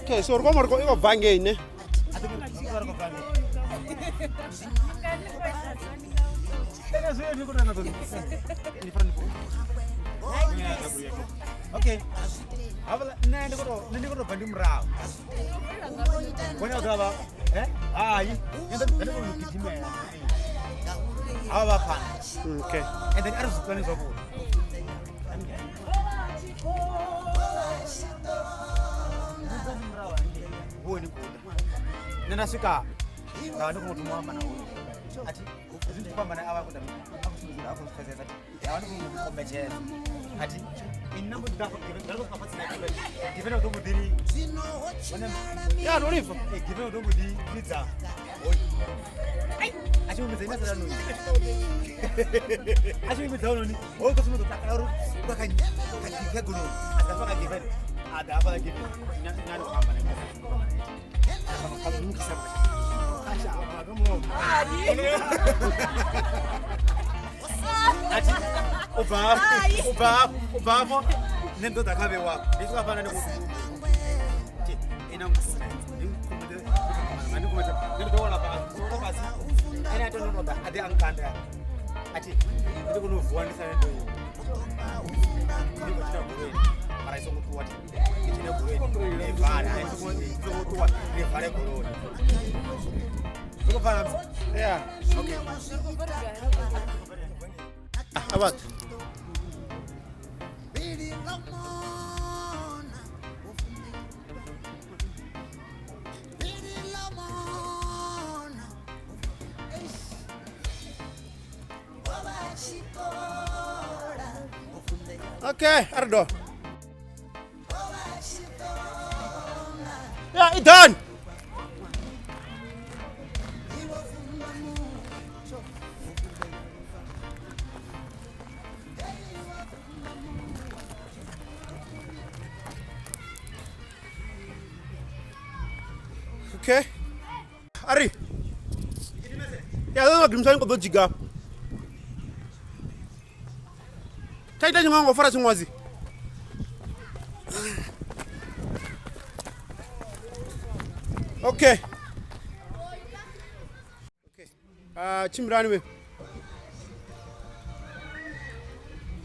Okay, so we're going to go bang in. Okay. Okay. And then others planning for nena sika ngani kumutuma na ati izinto kwamba na abakuda akusuzira akusifezeza ati kumbecheza ati inambo ndako ndako kapatsi na givena utombo diri ya nolifa givena utombo diri pizza ati umezena sana nini ati umezana nini oko sumu takaro bakanya gulo atafaka givena adafaka givena nani kwamba na ati ubaba nendo dakabe wako bisu kapana nekuti ina mkufuna ngani kumeta ndola basi ina tono ndo ade ankanda ati ndi kunovuwanisa nendo ndi kuchita kuweni mara iso mutu wati ichine kuweni nevara iso mutu wati nevare kuweni yeah. Okay. About. Okay, Ardo. Yeah, it's done. Okay. Ari. Ya lo grimsan ko dojiga. Taita nyanga ngo fara singwazi. Okay. Okay. Chimrani we.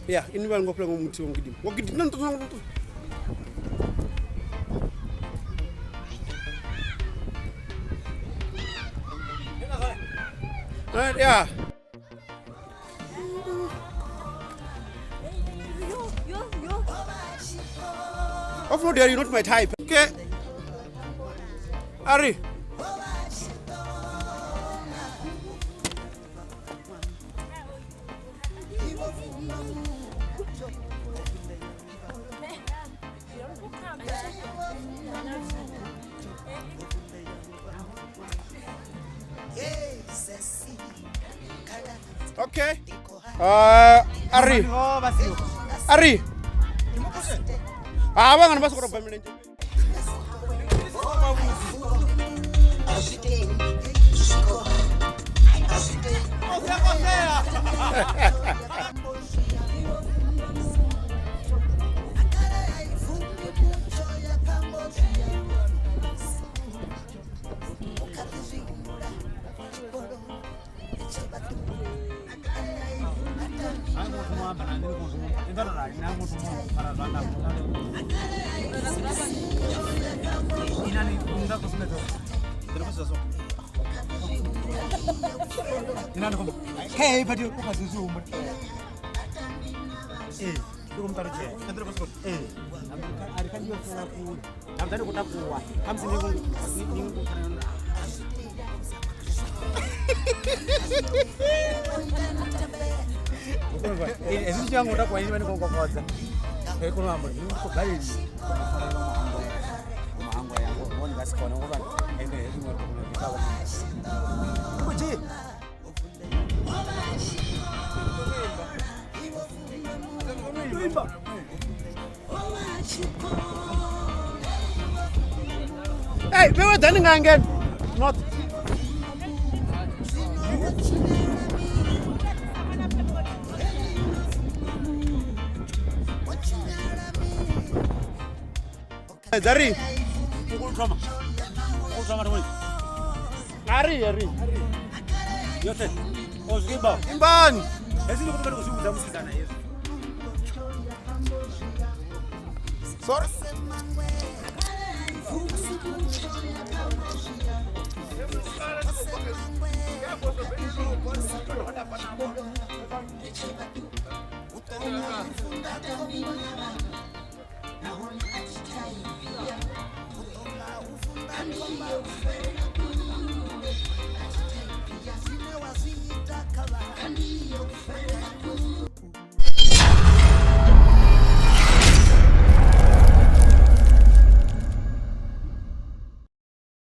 Ya, ini bal ngopla ngomuti ngogidim. Ngogidim nan to. Yeah. Of no, you're not my type. Okay. Ari. Okay. Ari. Ari. Abang masuk ke family. Hey, but you have to zoom. I'm going to go to I'm Hey, we were done again. Not. Dari. Ari. Yote. Ozimba. Imbani. Ezini kutoka kuzuza msikana Yesu. Sorry.